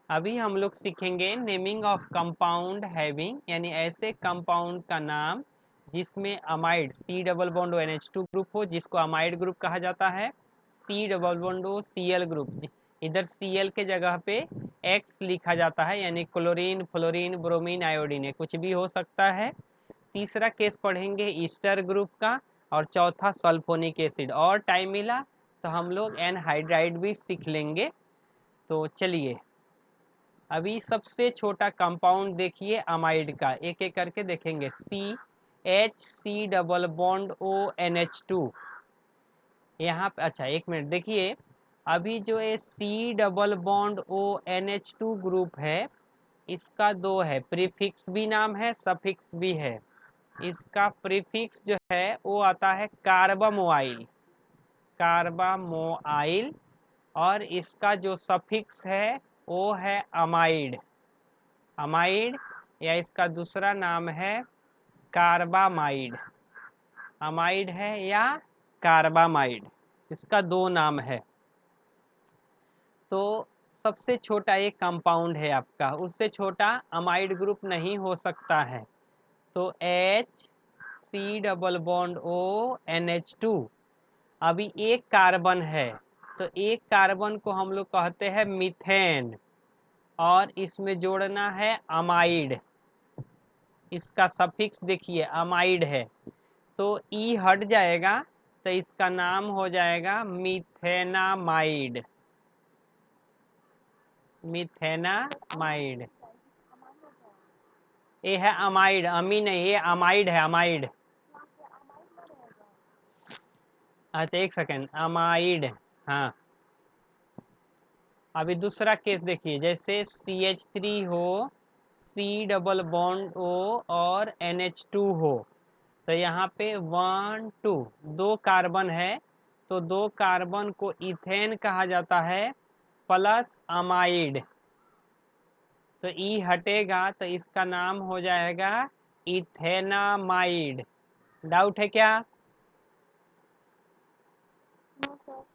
अभी हम लोग सीखेंगे नेमिंग ऑफ कंपाउंड हैविंग, यानी ऐसे कंपाउंड का नाम जिसमें amide C double bond O NH2 group हो, जिसको अमाइड ग्रुप कहा जाता है। C double bond O Cl group, इधर Cl के जगह पे X लिखा जाता है, यानी क्लोरीन, फ्लोरीन, ब्रोमीन, आयोडीन है, कुछ भी हो सकता है। तीसरा केस पढ़ेंगे ईस्टर ग्रुप का, और चौथा सल्फोनिक एसिड। और टाइम मिला तो हम लोग एनहाइड्राइड भी सीख लेंगे। तो चलिए, अभी सबसे छोटा कंपाउंड देखिए अमाइड का, एक एक करके देखेंगे। सी डबल बॉन्ड ओ NH2 यहाँ पे। अच्छा एक मिनट देखिए, अभी जो ये C double bond O NH2 group है, इसका दो है, प्रीफिक्स भी नाम है, सफिक्स भी है। इसका प्रीफिक्स जो है वो आता है कार्बामोआइल, कार्बामोआइल, और इसका जो सफिक्स है वो है अमाइड, अमाइड, या इसका दूसरा नाम है कार्बामाइड। अमाइड है या कार्बामाइड, इसका दो नाम है। तो सबसे छोटा एक कंपाउंड है आपका, उससे छोटा अमाइड ग्रुप नहीं हो सकता है। तो सी डबल बॉन्ड ओ NH2, अभी एक कार्बन है, तो एक कार्बन को हम लोग कहते हैं मीथेन, और इसमें जोड़ना है अमाइड। इसका सफिक्स देखिए अमाइड है, तो ई हट जाएगा, तो इसका नाम हो जाएगा मिथेनामाइड, मिथेनामाइड। ये है अमाइड, अमी नहीं, ये अमाइड है, अमाइड। अच्छा एक सेकेंड, अमाइड। हाँ, अभी दूसरा केस देखिए, जैसे CH3 हो, सी डबल बॉन्ड O और NH2 हो, तो यहाँ पे 1 2 दो कार्बन है, तो दो कार्बन को इथेन कहा जाता है प्लस अमाइड। तो ई हटेगा, तो इसका नाम हो जाएगा इथेनामाइड। डाउट है क्या?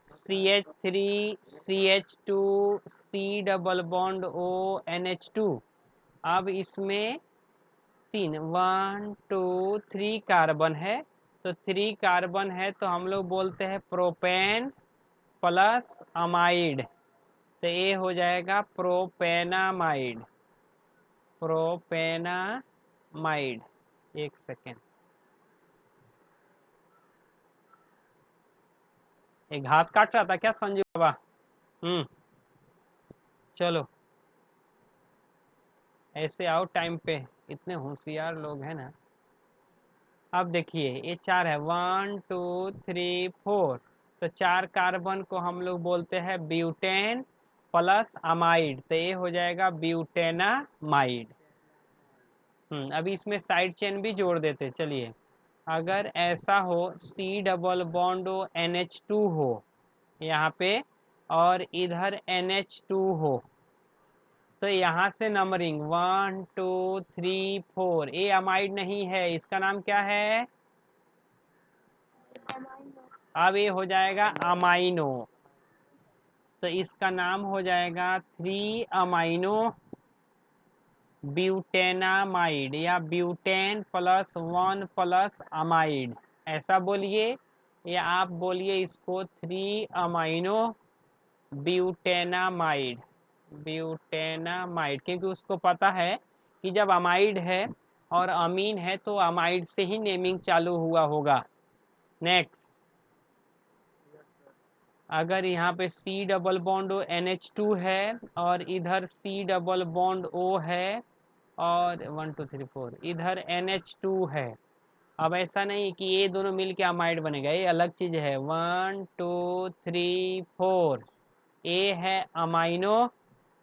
CH3 CH2 सी डबल बॉन्ड O NH2, अब इसमें 1 2 3 कार्बन है, तो 3 कार्बन है, तो हम लोग बोलते हैं प्रोपेन प्लस अमाइड, तो ये हो जाएगा प्रोपेनामाइड, प्रोपेनामाइड। एक सेकेंड, ये घास काट रहा था क्या संजू बाबा? चलो ऐसे आओ टाइम पे, इतने होशियार लोग हैं ना। अब देखिए ये चार है, 1 2 3 4, तो चार कार्बन को हम लोग बोलते हैं ब्यूटेन प्लस अमाइड, तो ये हो जाएगा ब्यूटेनामाइड। अभी इसमें साइड चेन भी जोड़ देते, चलिए। अगर ऐसा हो सी डबल बॉन्ड हो NH2 हो यहाँ पे, और इधर NH2 हो, तो यहाँ से नंबरिंग 1 2 3 4, ये अमाइड नहीं है, इसका नाम क्या है? अब ये हो जाएगा अमाइनो, तो इसका नाम हो जाएगा 3 अमाइनो ब्यूटेनामाइड, या ब्यूटेन प्लस 1 प्लस अमाइड, ऐसा बोलिए, या आप बोलिए इसको 3 अमाइनो ब्यूटेनामाइड, ब्यूटेनामाइड, क्योंकि उसको पता है कि जब अमाइड है और अमीन है तो अमाइड से ही नेमिंग चालू हुआ होगा। नेक्स्ट, अगर यहाँ पे सी डबल बॉन्ड ओ NH2 है, और इधर सी डबल बॉन्ड O है, और 1 2 3 4 इधर NH2 है, अब ऐसा नहीं कि ये दोनों मिल के अमाइड बनेगा, ये अलग चीज है। 1 2 3 4, ए है अमाइनो,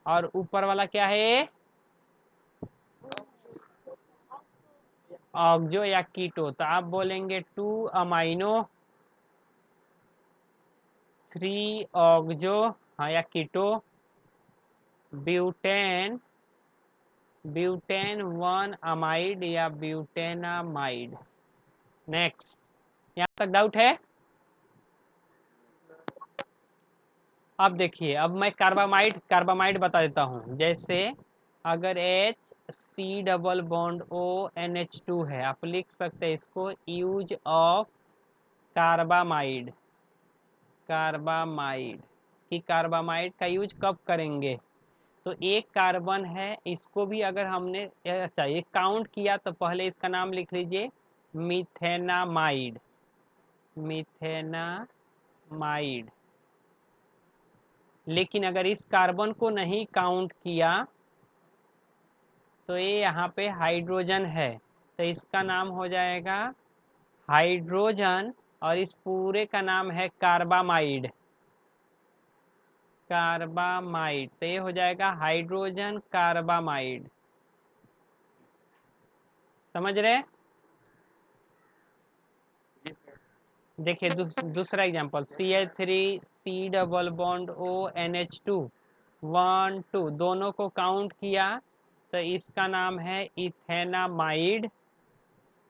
और ऊपर वाला क्या है? ऑक्जो या कीटो, तो आप बोलेंगे 2 अमाइनो 3 ऑक्जो, हाँ, या कीटो, ब्यूटेन, ब्यूटेन 1 अमाइड, या ब्यूटेनामाइड। नेक्स्ट, यहाँ तक डाउट है? अब देखिए, अब मैं कार्बामाइड बता देता हूँ। जैसे अगर H C double bond O NH2 है, आप लिख सकते हैं इसको यूज ऑफ कार्बामाइड। कार्बामाइड कि कार्बामाइड का यूज कब करेंगे? तो एक कार्बन है, इसको भी अगर हमने अच्छा ये काउंट किया तो पहले इसका नाम लिख लीजिए मिथेनामाइड। मिथेनामाइड। लेकिन अगर इस कार्बन को नहीं काउंट किया तो ये यहाँ पे हाइड्रोजन है, तो इसका नाम हो जाएगा हाइड्रोजन, और इस पूरे का नाम है कार्बामाइड। कार्बामाइड, तो ये हो जाएगा हाइड्रोजन कार्बामाइड। समझ रहे? देखिए दूसरा example CH3 C double bond O NH2 1 2, दोनों को काउंट किया तो इसका नाम है इथेनामाइड।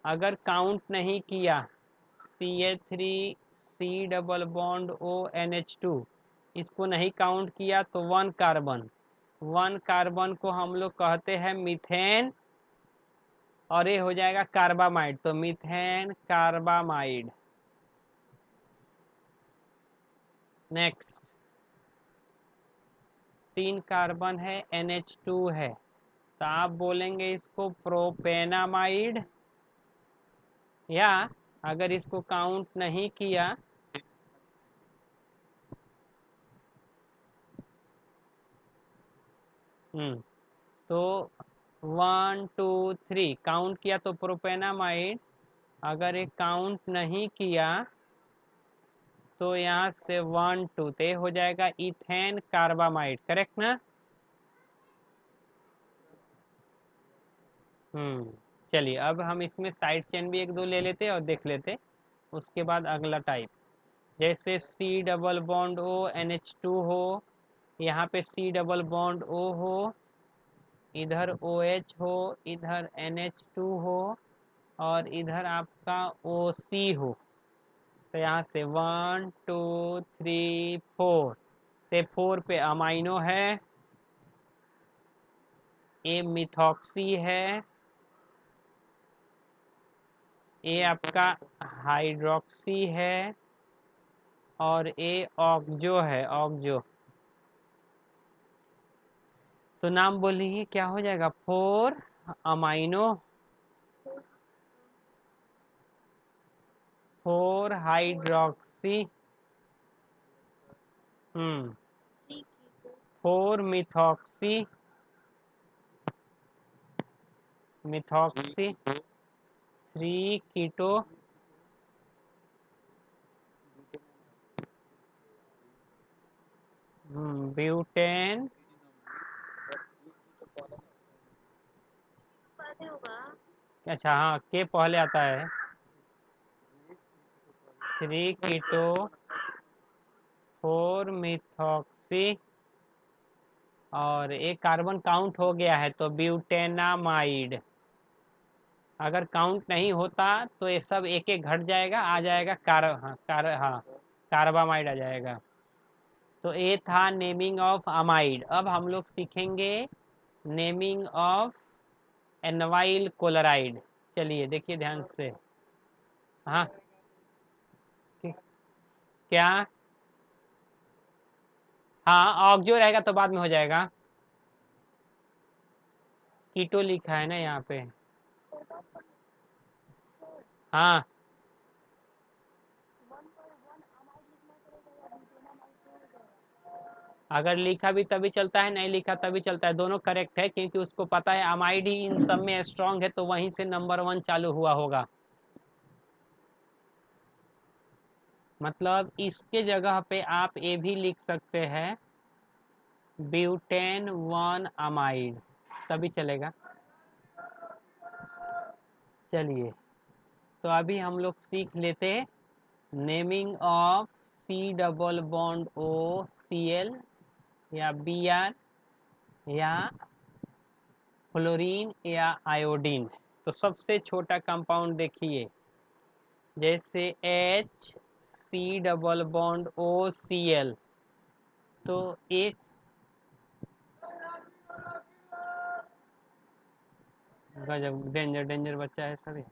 अगर काउंट नहीं किया CH3 C double bond O NH2, इसको नहीं काउंट किया तो वन कार्बन को हम लोग कहते हैं मीथेन, और ये हो जाएगा कार्बामाइड, तो मीथेन कार्बामाइड। नेक्स्ट, 3 कार्बन है NH2 है, तो आप बोलेंगे इसको प्रोपेनामाइड, या अगर इसको काउंट नहीं किया तो 1 2 3 काउंट किया तो प्रोपेनामाइड। अगर ये काउंट नहीं किया तो यहाँ से 1 2 ते हो जाएगा इथेन कार्बामाइड। करेक्ट ना? चलिए अब हम इसमें साइड चेन भी एक दो ले लेते और देख लेते, उसके बाद अगला टाइप। जैसे C double bond O NH2 हो, यहाँ पे C डबल बॉन्ड O हो, इधर OH हो, इधर NH2 हो, और इधर आपका OC हो, तो यहाँ से 1 2 3 4 से 4 पे अमाइनो है, ए मिथॉक्सी है, ए आपका हाइड्रोक्सी है, और ए ऑक्जो है, ऑक्जो। तो नाम बोलिए क्या हो जाएगा? 4 अमाइनो, 4 हाइड्रोक्सी, 4 मिथॉक्सी, मिथॉक्सी, 3 कीटो, ब्यूटेन। अच्छा हाँ, के पहले आता है। 3 कीटो, 4 मिथॉक्सी, और एक कार्बन काउंट हो गया है तो ब्यूटेनामाइड। अगर काउंट नहीं होता तो ये सब एक एक घट जाएगा, आ जाएगा हाँ कार्बामाइड आ जाएगा। तो ये था नेमिंग ऑफ अमाइड। अब हम लोग सीखेंगे नेमिंग ऑफ एनवाइल क्लोराइड। चलिए देखिए ध्यान से। हाँ क्या? हाँ ऑक्जो रहेगा तो बाद में हो जाएगा। कीटो लिखा है ना यहाँ पे। हाँ अगर लिखा भी तभी चलता है, नहीं लिखा तभी चलता है, दोनों करेक्ट है, क्योंकि उसको पता है अमाइड ही इन सब में स्ट्रांग है, तो वहीं से नंबर 1 चालू हुआ होगा। मतलब इसके जगह पे आप ये भी लिख सकते हैं ब्यूटेन 1 अमाइड, तभी चलेगा। चलिए तो अभी हम लोग सीख लेते naming of C double bond O Cl या Br या फ्लोरीन या आयोडीन। तो सबसे छोटा कंपाउंड देखिए, जैसे H C double bond O Cl, तो एक गजब डेंजर डेंजर बच्चा है सभी।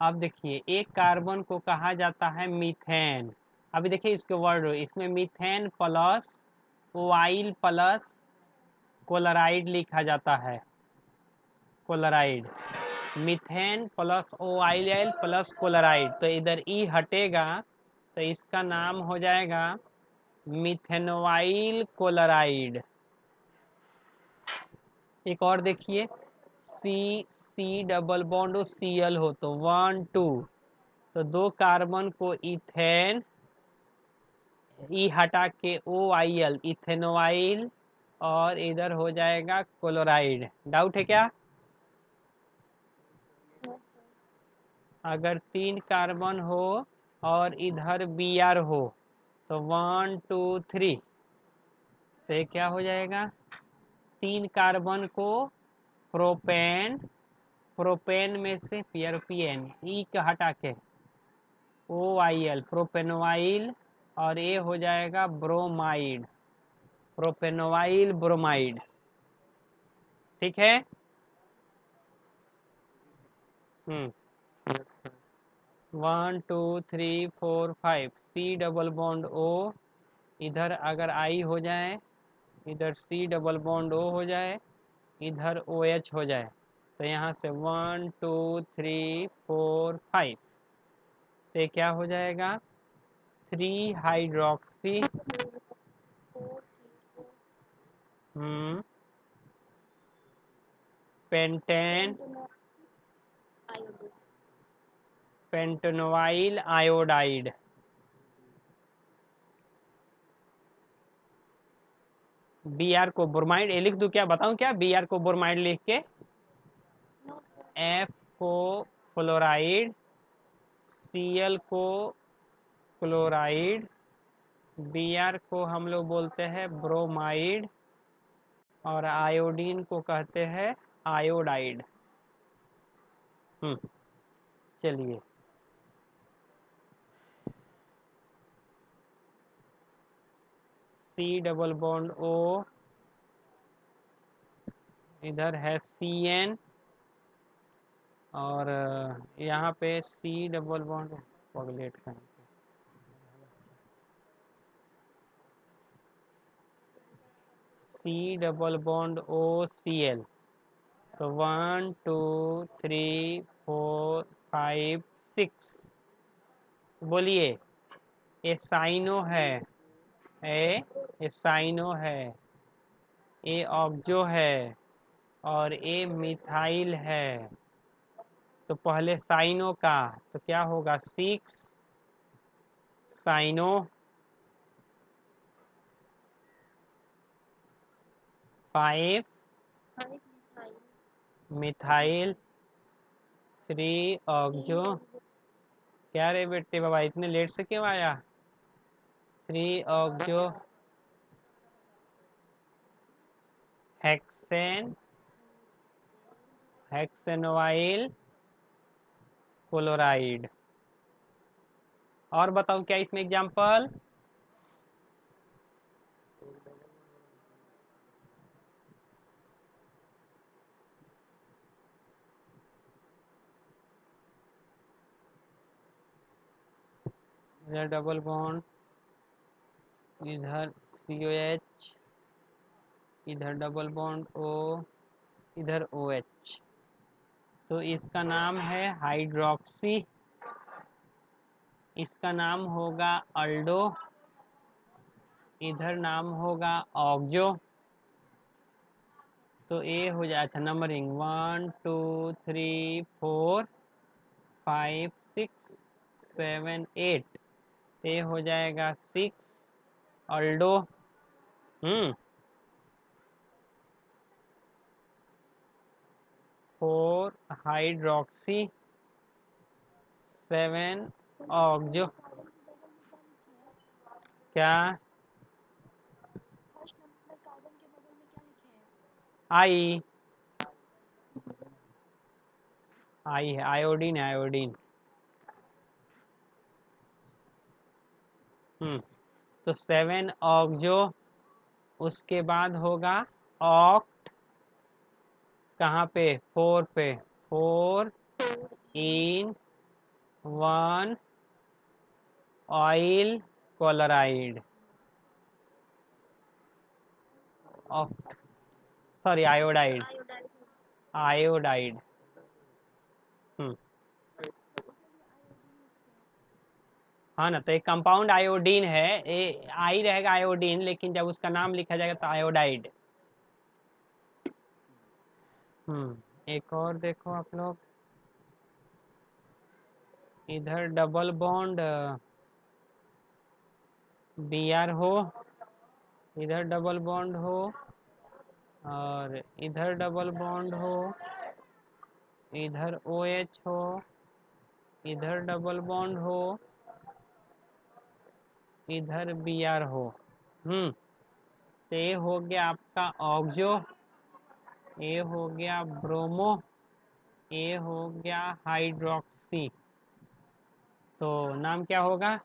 अब देखिए एक कार्बन को कहा जाता है मीथेन। अभी देखिए इसके वर्ड, इसमें methane plus oil plus chloride लिखा जाता है। Chloride, methane plus oil plus chloride, तो इधर ई हटेगा तो इसका नाम हो जाएगा मिथेनॉइल क्लोराइड। एक और देखिए, सी सी डबल बॉन्ड हो सी एल हो तो 1 2, तो दो कार्बन को इथेन, ई हटा के ओ आई एल इथेनॉइल, और इधर हो जाएगा क्लोराइड। डाउट है क्या? अगर 3 कार्बन हो और इधर बी आर हो तो 1 2 3, तो ये क्या हो जाएगा? 3 कार्बन को प्रोपेन, प्रोपेन में से पीएन ई का हटा के ओ आई एल प्रोपेनोइल, और ये हो जाएगा ब्रोमाइड, प्रोपेनोइल ब्रोमाइड। ठीक है। 1 2 3 4 5, सी डबल बॉन्ड ओ, इधर अगर आई हो जाए, इधर सी डबल बॉन्ड ओ हो जाए, इधर ओ एच हो जाए, तो यहाँ से 1 2 3 4 5, तो क्या हो जाएगा? 3 hydroxy pentane pentanoyl iodide. B R को ब्रोमाइड, ये लिख दूं क्या? बताऊं क्या? बी आर को ब्रोमाइड लिख के एफ को फ्लोराइड, सी एल को क्लोराइड, बी आर को हम लोग बोलते हैं ब्रोमाइड, और आयोडीन को कहते हैं आयोडाइड। चलिए, सी डबल बॉन्ड ओ, इधर है सी एन, और यहाँ पे सी डबल बॉन्ड पॉगलेट का, C double bond O C L, तो 1 2 3 4 5 6, बोलिए। ये साइनो है, ये साइनो है, ये ऑक्जो है, और ये मिथाइल है। तो पहले साइनो का, तो क्या होगा? 6 साइनो, 5 मिथाइल, 3 ऑक्जो। क्या रे बेटे बाबा, इतने लेट से क्यों आया? 3 ऑक्जो हेक्सेन, हेक्सेनोइल क्लोराइड। और बताओ क्या इसमें एग्जांपल? इधर डबल बॉन्ड, इधर सी ओ एच, इधर डबल बॉन्ड ओ, इधर ओ एच, तो इसका नाम है हाइड्रोक्सी, इसका नाम होगा अल्डो, इधर नाम होगा ऑक्जो। तो ये हो जाए, अच्छा नंबरिंग 1 2 3 4 5 6 7 8, ये हो जाएगा 6 अल्डो। 4 हाइड्रोक्सी, 7 ऑक्जो। क्या? आई, आई है, आयोडीन है, आयोडीन। तो 7 ऑक्जो, उसके बाद होगा ऑक्ट, कहाँ पे, 4 पे, 4 इन 1 oil chloride, sorry iodide, iodide. हाँ ना, तो एक कंपाउंड आयोडीन है, आई रहेगा आयोडीन, लेकिन जब उसका नाम लिखा जाएगा तो आयोडाइड। एक और देखो आप लोग, इधर डबल बॉन्ड Br हो, इधर डबल बॉन्ड हो, और इधर डबल बॉन्ड हो, इधर OH हो, इधर डबल बॉन्ड हो, इधर Br हो। तो ये हो गया आपका ऑक्जो, ये हो गया ब्रोमो, ये हो गया हाइड्रोक्सी। तो नाम क्या होगा?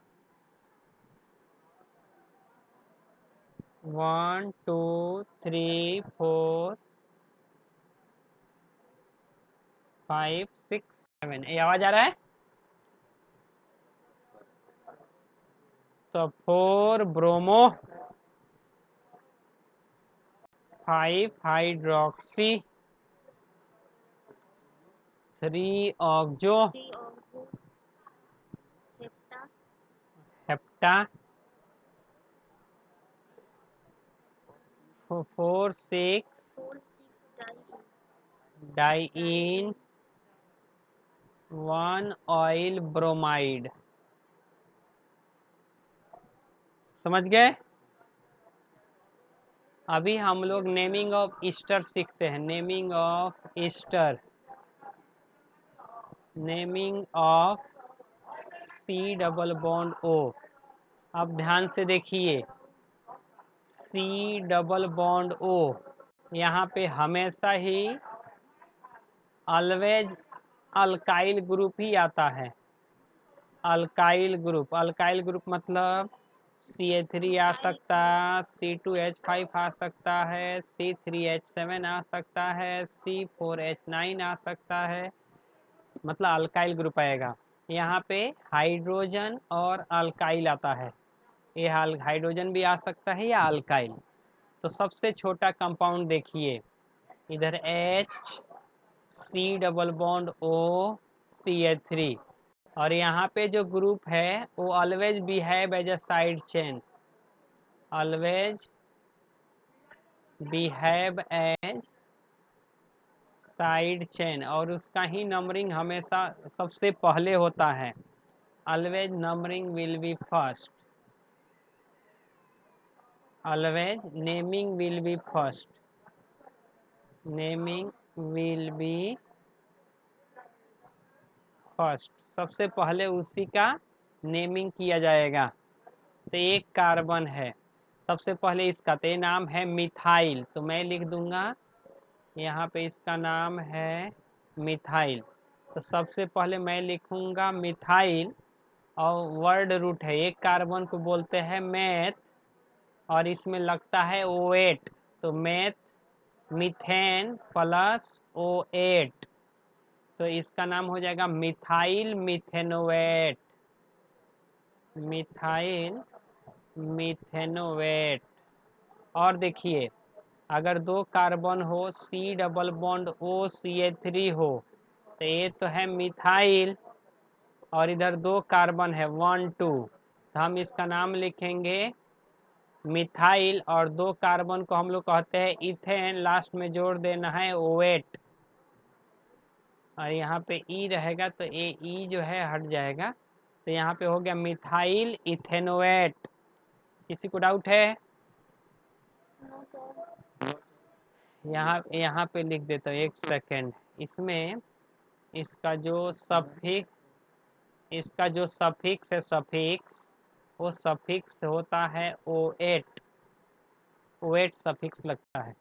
1 2 3 4 5 6 7। ये आवाज आ रहा है? तो 4 bromo, 5 hydroxy, 3 oxo, hepta, 4 6 diene 1 oil bromide. समझ गए? अभी हम लोग नेमिंग ऑफ ईस्टर सीखते हैं। Naming of Easter, naming of C double bond O। अब ध्यान से देखिए, C डबल बॉन्ड O, यहाँ पे हमेशा ही ऑलवेज अल्काइल ग्रुप ही आता है। अल्काइल ग्रुप, अल्काइल ग्रुप मतलब CH3 आ सकता, C2H5 आ सकता है, C3H7 आ सकता है, C4H9 आ सकता है, मतलब अल्काइल ग्रुप आएगा। यहाँ पे हाइड्रोजन और अल्काइल आता है, ये हाइड्रोजन भी आ सकता है या अल्काइल। तो सबसे छोटा कंपाउंड देखिए, इधर H, C double bond O, CH3, और यहाँ पे जो ग्रुप है वो always behave as a side chain, always behave as side chain, और उसका ही नंबरिंग हमेशा सबसे पहले होता है। Always numbering will be first, always naming will be first, naming will be first, सबसे पहले उसी का नेमिंग किया जाएगा। तो एक कार्बन है, सबसे पहले इसका, तो ये नाम है मिथाइल, तो मैं लिख दूंगा यहाँ पे इसका नाम है मिथाइल। तो सबसे पहले मैं लिखूंगा मिथाइल, और वर्ड रूट है, एक कार्बन को बोलते हैं मेथ, और इसमें लगता है O8, तो मेथ मीथेन प्लस O8, तो इसका नाम हो जाएगा मिथाइल मिथेनोएट, मिथाइल मिथेनोएट। और देखिए, अगर दो कार्बन हो, C double bond O CH3 हो, तो ये तो है मिथाइल, और इधर दो कार्बन है 1 2, तो हम इसका नाम लिखेंगे मिथाइल, और दो कार्बन को हम लोग कहते हैं इथेन, लास्ट में जोड़ देना है O8, और यहाँ पे E रहेगा तो ये E जो है हट जाएगा, तो यहाँ पे हो गया मिथाइल इथेनोएट। किसी को डाउट है? यहाँ पे लिख देता हूँ, एक सेकेंड। इसमें इसका जो सफिक्स, इसका जो सफिक्स है, सफिक्स, वो सफिक्स होता है O8, O8 सफिक्स लगता है।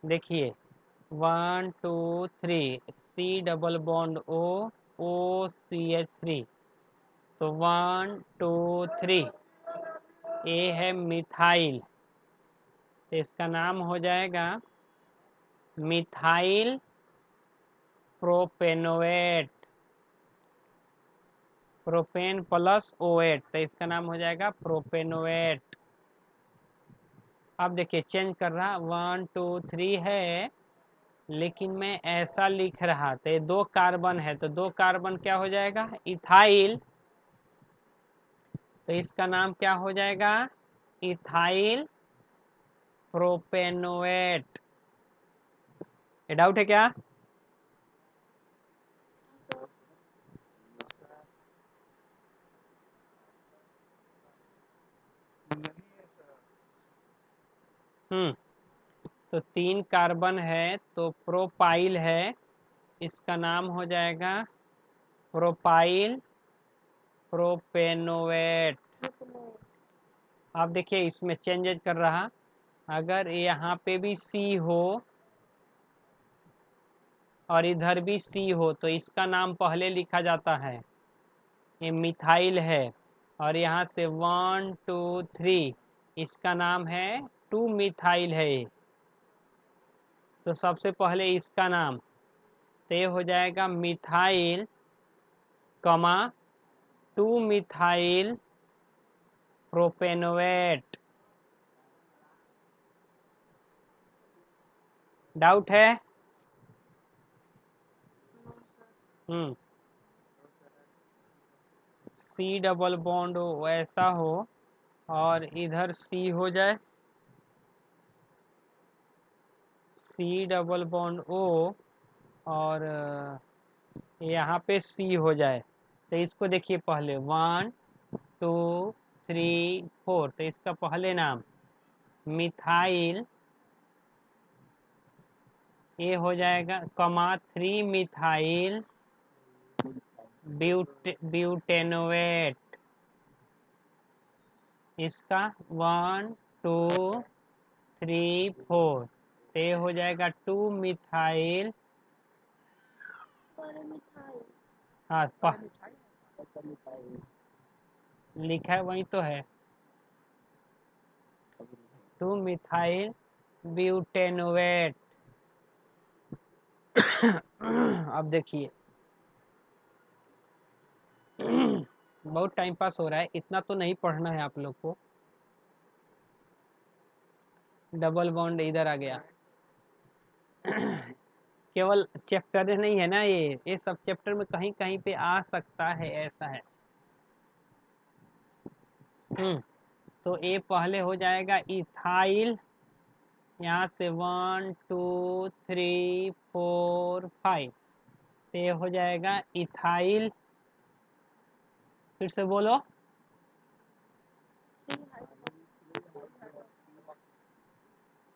देखिए 1 2 3, C double bond O, OCH3, तो 1 2 3, ए है मिथाइल, तो इसका नाम हो जाएगा मिथाइल प्रोपेनोएट, प्रोपेन प्लस ओएट, तो इसका नाम हो जाएगा प्रोपेनोएट। अब देखिए चेंज कर रहा, 1 2 3 है, लेकिन मैं ऐसा लिख रहा, तो ये 2 कार्बन है, तो 2 कार्बन क्या हो जाएगा, इथाइल, तो इसका नाम क्या हो जाएगा, इथाइल प्रोपेनोएट। ये डाउट है क्या? तो 3 कार्बन है, तो प्रोपाइल है, इसका नाम हो जाएगा प्रोपाइल प्रोपेनोएट। आप देखिए इसमें चेंजेज कर रहा, अगर यहाँ पे भी सी हो और इधर भी सी हो, तो इसका नाम पहले लिखा जाता है, ये मिथाइल है, और यहाँ से 1 2 3, इसका नाम है 2 मिथाइल है, तो सबसे पहले इसका नाम, तो ये हो जाएगा मिथाइल कमा 2 मिथाइल प्रोपेनोएट। डाउट है? सी डबल बॉन्ड वैसा हो और इधर सी हो जाए, सी डबल बॉन्ड ओ, और यहाँ पे सी हो जाए, तो इसको देखिए पहले 1 2 3 4, तो इसका पहले नाम मिथाइल, ये हो जाएगा कमा 3 मिथाइल ब्यूटेनोएट, इसका 1 2 3 4, तो ये हो जाएगा 2 मिथाइल, हाँ लिखा है वही तो है, 2 मिथाइल ब्यूटेनोएट। अब देखिए बहुत टाइम पास हो रहा है, इतना तो नहीं पढ़ना है आप लोग को। डबल बॉन्ड इधर आ गया। केवल चैप्टर नहीं है ना, ये सब चैप्टर में कहीं कहीं पे आ सकता है, ऐसा है। तो ये पहले हो जाएगा इथाइल, यहाँ से 1 2 3 4 5, तो ये हो जाएगा इथाइल, फिर से बोलो,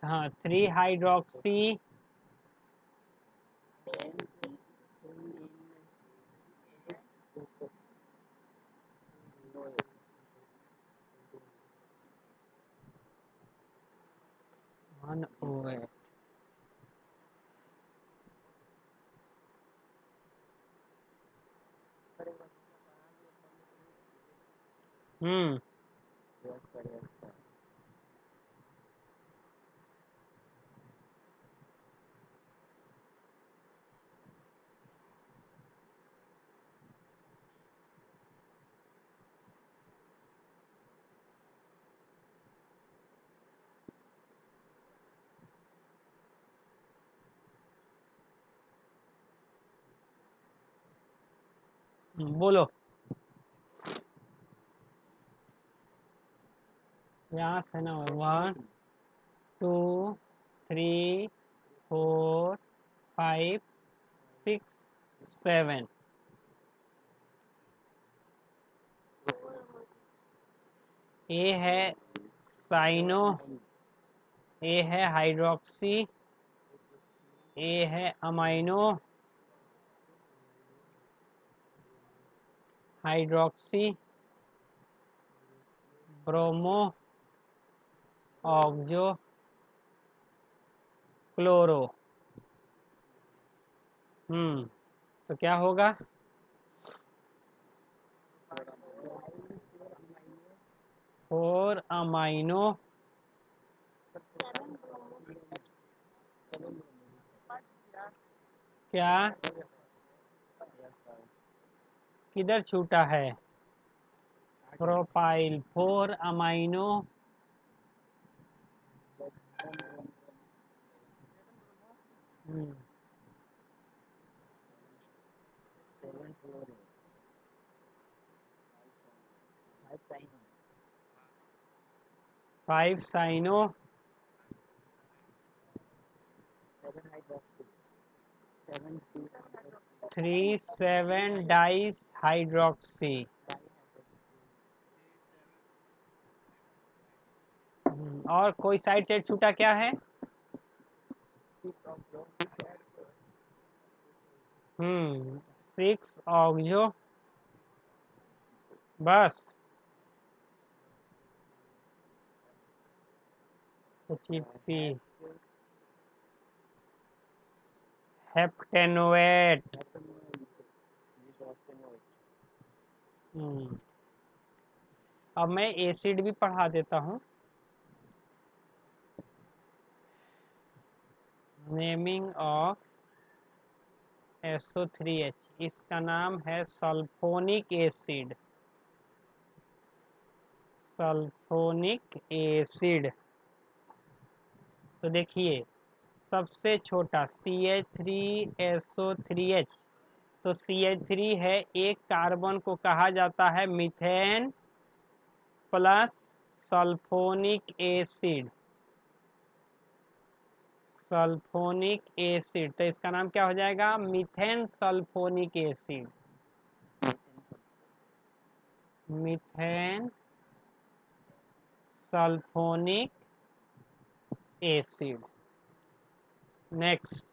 हाँ 3 हाइड्रोक्सी, वन ओएट। बोलो, यहाँ से ना 1 2 3 4 5 6 7, ए है साइनो, ए है हाइड्रोक्सी, ए है amino, hydroxy bromo oxo chloro. तो क्या होगा, 4 अमाइनो क्या किधर छूटा है? प्रोपाइल 4 अमाइनो हम्म, 5 साइनो 3 7 डाइस हाइड्रोक्सी और कोई साइड चेन छूटा क्या है? 6 ऑक्सो बस चिप्पी हेप्टेनोएट अब मैं एसिड भी पढ़ा देता हूँ। नेमिंग ऑफ SO3H इसका नाम है सल्फोनिक एसिड। सल्फोनिक एसिड तो देखिए सबसे छोटा CH3SO3H तो CH3 है, एक कार्बन को कहा जाता है methane plus sulphonic acid. Sulphonic acid तो इसका नाम क्या हो जाएगा? Methane sulphonic acid. Methane sulphonic acid. Next,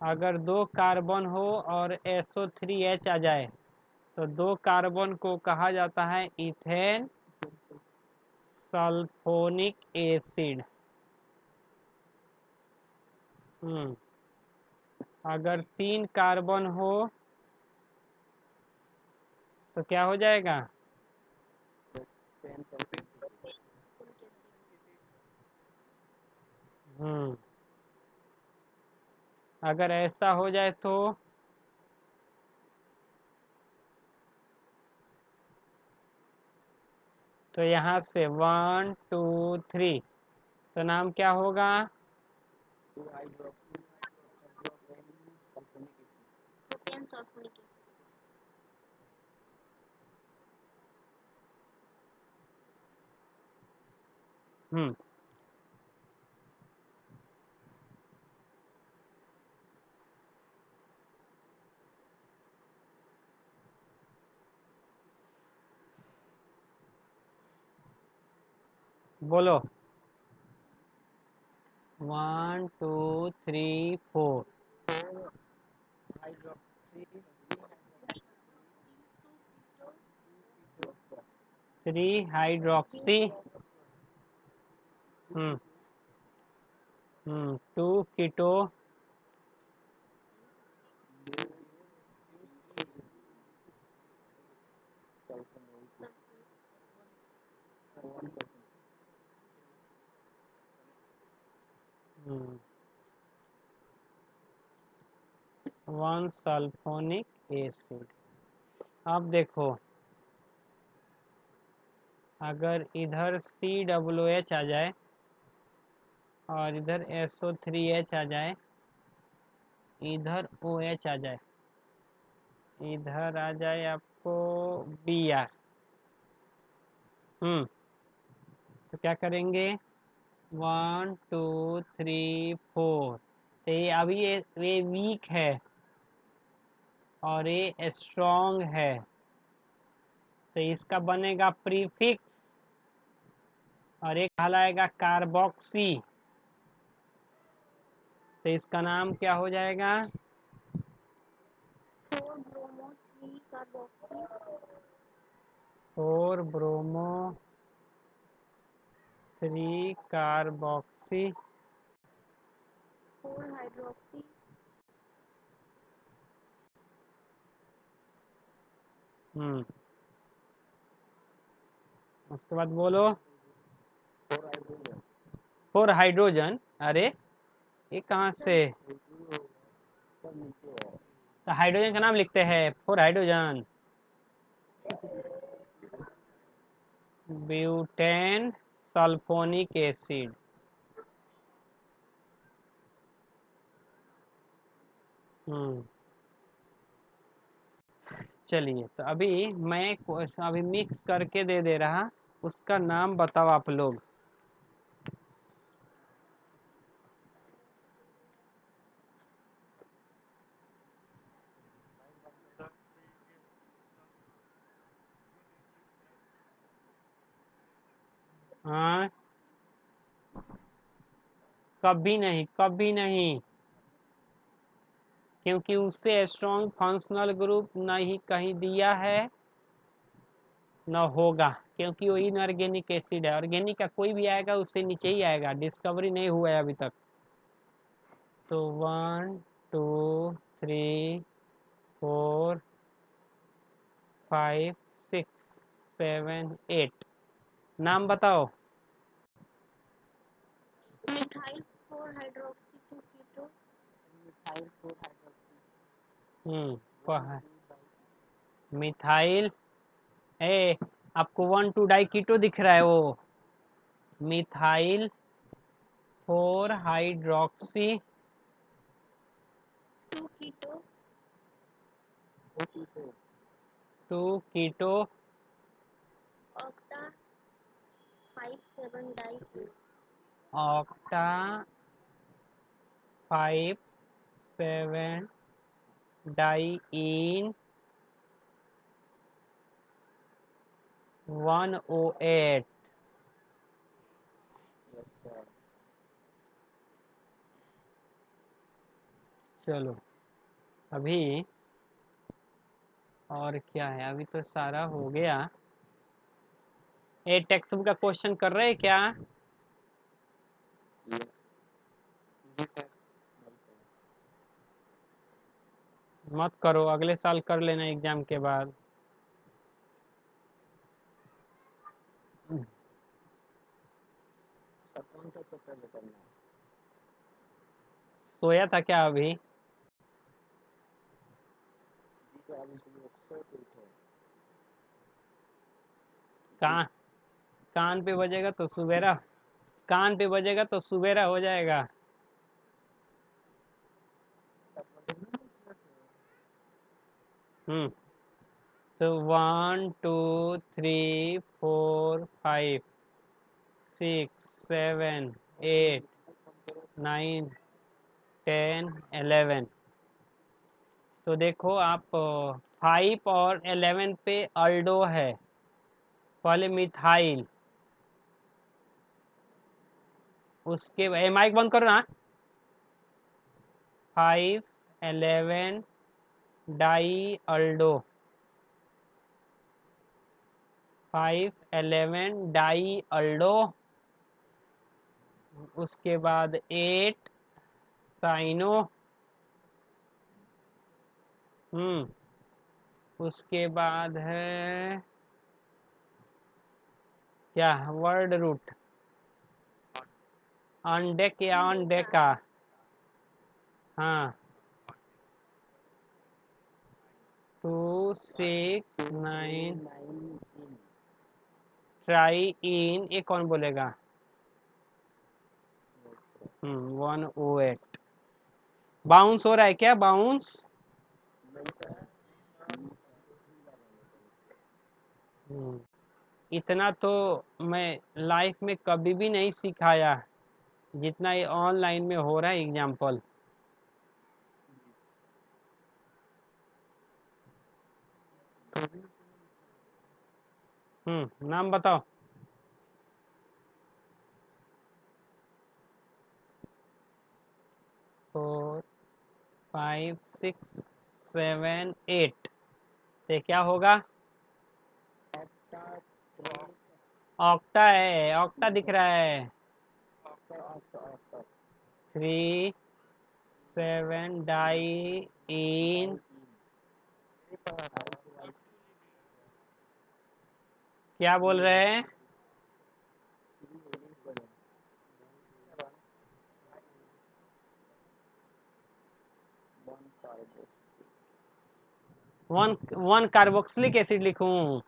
अगर 2 कार्बन हो और SO3H आ जाए तो 2 कार्बन को कहा जाता है इथेन सल्फोनिक एसिड। अगर 3 कार्बन हो तो क्या हो जाएगा? अगर ऐसा हो जाए तो यहाँ से 1 2 3 तो नाम क्या होगा? हम्म बोलो 1 2 3 4 3 हाइड्रोक्सी 2 कीटो 1 सल्फोनिक एसिड। अब देखो अगर इधर COOH आ जाए और इधर SO3H आ जाए, इधर OH आ जाए, इधर आ जाए आपको Br, तो क्या करेंगे? 1 2 3 4 तो ये अभी ये वीक है और ये स्ट्रॉन्ग है तो इसका बनेगा प्रीफिक्स और एक कहलाएगा कार्बोक्सी तो इसका नाम क्या हो जाएगा? 4 ब्रोमो 3 कार्बोक्सी 4 हाइड्रोक्सी उसके बाद बोलो फोर हाइड्रोजन। अरे ये कहाँ से? तो हाइड्रोजन का नाम लिखते हैं four hydrogen. Butane sulphonic acid. चलिए, तो अभी मैं अभी मिक्स करके दे दे रहा, उसका नाम बताओ आप लोग। हाँ, कभी नहीं, कभी नहीं, क्योंकि उससे स्ट्रॉन्ग फंक्शनल ग्रुप न ही कहीं दिया है न होगा, क्योंकि वो इनऑर्गेनिक एसिड है। ऑर्गेनिक का कोई भी आएगा उससे नीचे ही आएगा, डिस्कवरी नहीं हुआ है अभी तक। तो 1 2 3 4 5 6 7 8 नाम बताओ। मिथाइल 4 हाइड्रोक्सी 2 कीटो। मिथाइल, ए आपको 1 2 डाई कीटो दिख रहा है, वो मिथाइल 4 हाइड्रोक्सी 2 कीटो। 2 कीटो ऑक्टा 5 7 डाई। ऑक्टा 5 7 डाई इन 108। चलो अभी और क्या है, अभी तो सारा हो गया। ये टेक्स्ट बुक का क्वेश्चन कर रहे हैं क्या? मत करो, अगले साल कर लेना एग्जाम के बाद। सोया था क्या अभी? कान कान पे बजेगा तो सुबेरा, कान पे बजेगा तो सुबेरा हो जाएगा। तो 1 2 3 4 5 6 7 8 9 10 11। तो देखो आप 5 और 11 पे अल्डो है, पहले मिथाइल, उसके माइक बंद करो ना। 5 11 डाई अल्डो, 5 11 डाई अल्डो, उसके बाद 8 साइनो। उसके बाद है क्या, वर्ड रूट, अनडेक या अनडेका। हाँ, 2 6 9 ट्राई इन, ये कौन बोलेगा? 108। बाउंस हो रहा है क्या, बाउंस? इतना तो मैं लाइफ में कभी भी नहीं सिखाया जितना ये ऑनलाइन में हो रहा है एग्जाम्पल। नाम बताओ। 4 5 6 7 8 से क्या होगा? ऑक्टा है, ऑक्टा दिख रहा है। 3 7 डाई इन, क्या बोल रहे हैं? वन वन कार्बोक्सिलिक एसिड लिखूं?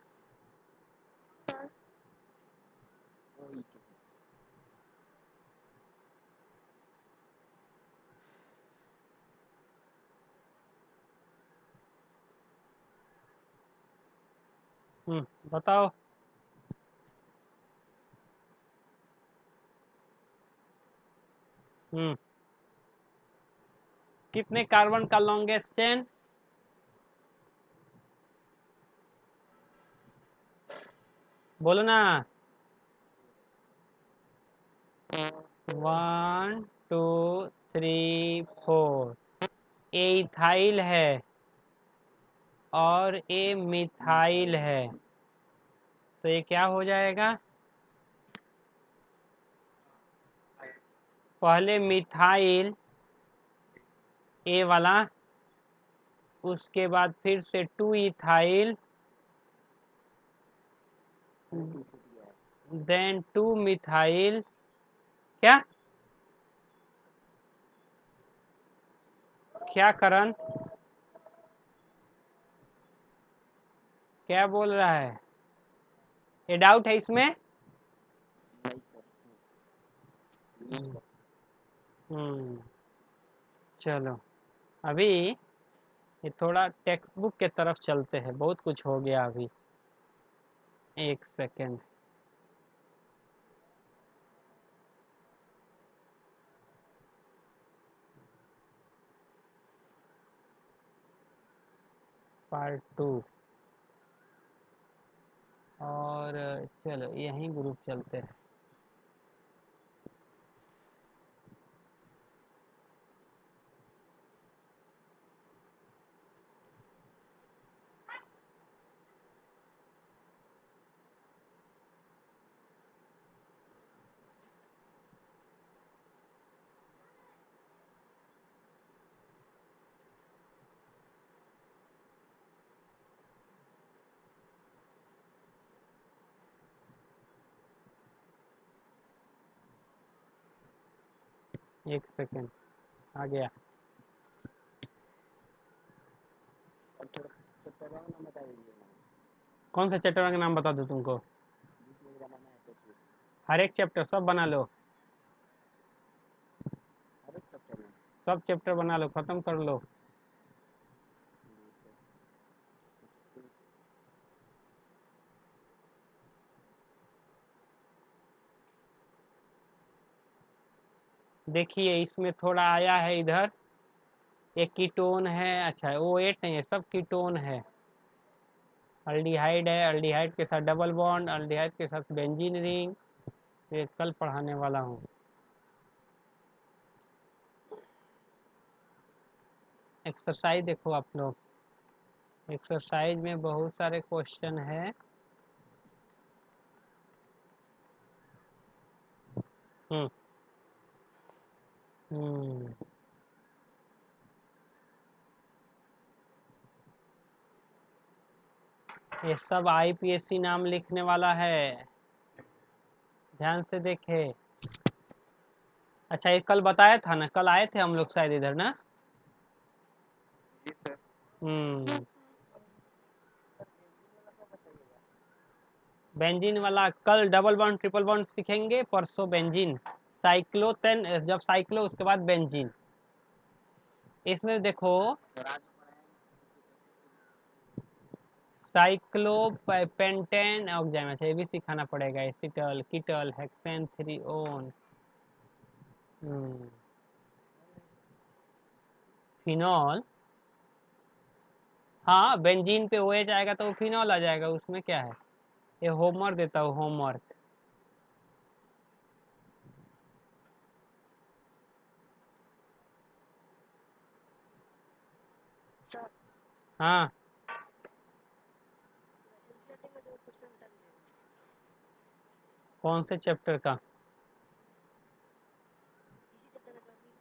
सर बताओ। कितने कार्बन का लॉन्गेस्ट चेन? बोलो ना। 1 2 3 4। ए इथाइल है और ए मिथाइल है, तो ये क्या हो जाएगा? पहले मिथाइल ए वाला, उसके बाद फिर से 2 इथाइल, देन 2 मिथाइल। क्या क्या करण? क्या बोल रहा है? ये डाउट है इसमें? चलो, अभी ये थोड़ा टेक्स्ट बुक के तरफ चलते हैं, बहुत कुछ हो गया अभी। एक सेकेंड। पार्ट 2 और चलो यहीं ग्रुप चलते हैं। एक सेकेंड, आ गया। कौन सा चैप्टर का नाम बता दूं तुमको? हर एक चैप्टर सब बना लो, सब चैप्टर बना लो, खत्म कर लो। देखिए इसमें थोड़ा आया है इधर, एक कीटोन है। अच्छा, O8 नहीं है, सब कीटोन है। अल्डिहाइड है, अल्डिहाइड के साथ डबल बॉन्ड, अल्डिहाइड के साथ बेंजीन रिंग। ये कल पढ़ाने वाला हूँ। एक्सरसाइज देखो आप लोग, एक्सरसाइज में बहुत सारे क्वेश्चन है। हम्म हम्म ये सब आईपीएससी नाम लिखने वाला है, ध्यान से देखे। अच्छा, ये कल बताया था ना, कल आए थे हम लोग शायद इधर ना। हम्म बेंजीन वाला कल डबल बॉन्ड ट्रिपल बॉन्ड सीखेंगे, परसों बेंजीन। साइक्लोटेन, जब साइक्लो उसके बाद बेंजीन। इसमें देखो, साइक्लोपेंटेन ऑक्जाइम, अच्छा ये भी सिखाना पड़ेगा। Acetal, कीटल, hexane, थ्रीओन, phenol. हाँ, बेंजीन पे OH आएगा तो फिनॉल आ जाएगा, उसमें क्या है। ये होमवर्क देता हूँ, होमवर्क। सर हाँ, एनसीईआरटी में जो क्वेश्चन बता दीजिएगा। कौन से चैप्टर का? इसी चैप्टर का भी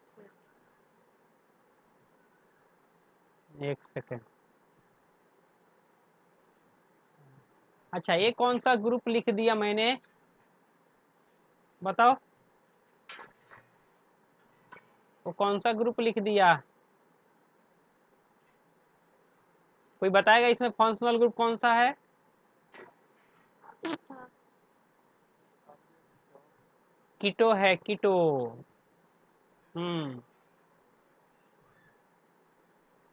कोई एक सेकेंड। अच्छा, ये कौन सा ग्रुप लिख दिया मैंने, बताओ। वो कौन सा ग्रुप लिख दिया? कोई बताएगा इसमें फंक्शनल ग्रुप कौन सा है? हाँ, कीटो है, कीटो। हम्म।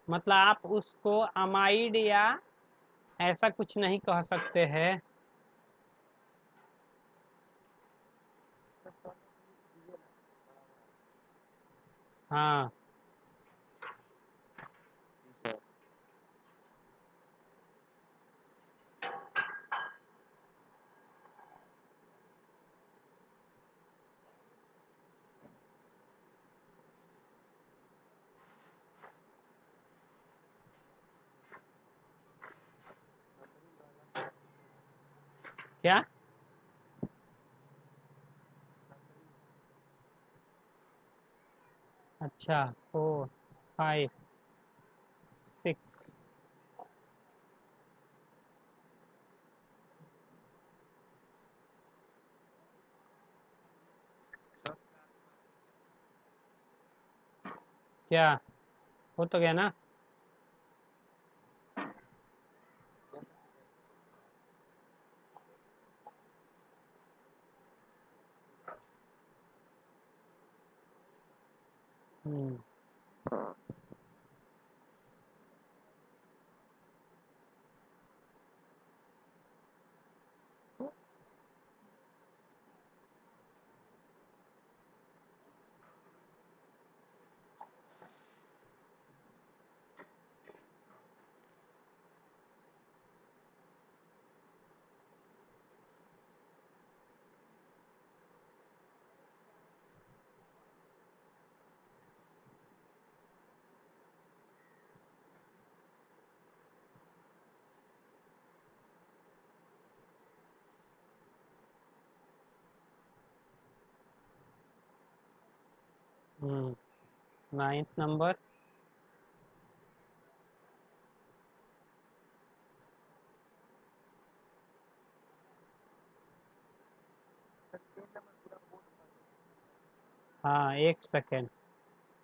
मतलब आप उसको अमाइड या ऐसा कुछ नहीं कह सकते हैं। हाँ। क्या? अच्छा, 4, 5, 6। क्या हो तो गया ना? हम्म। 9th number. हाँ, 1 सेकेंड।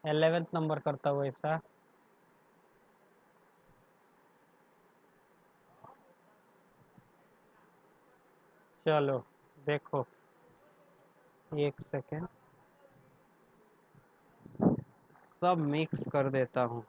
11th नंबर करता हूँ ऐसा। चलो देखो, 1 सेकेंड, सब मिक्स कर देता हूँ।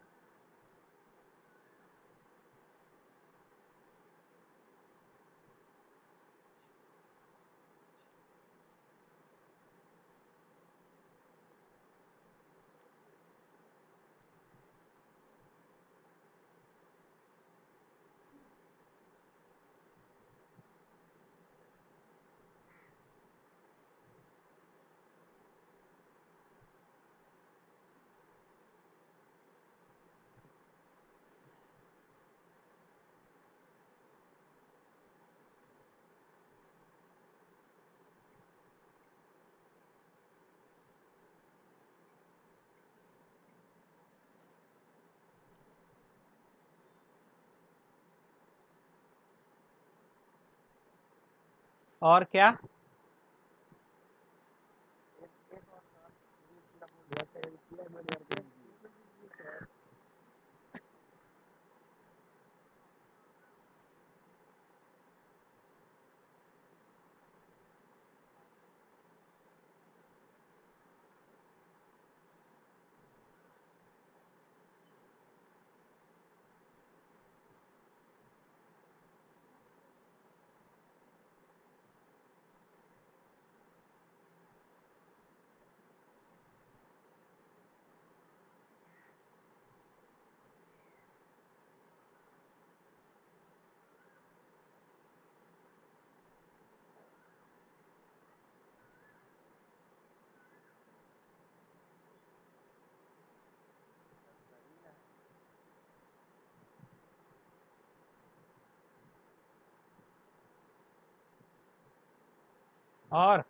और क्या? और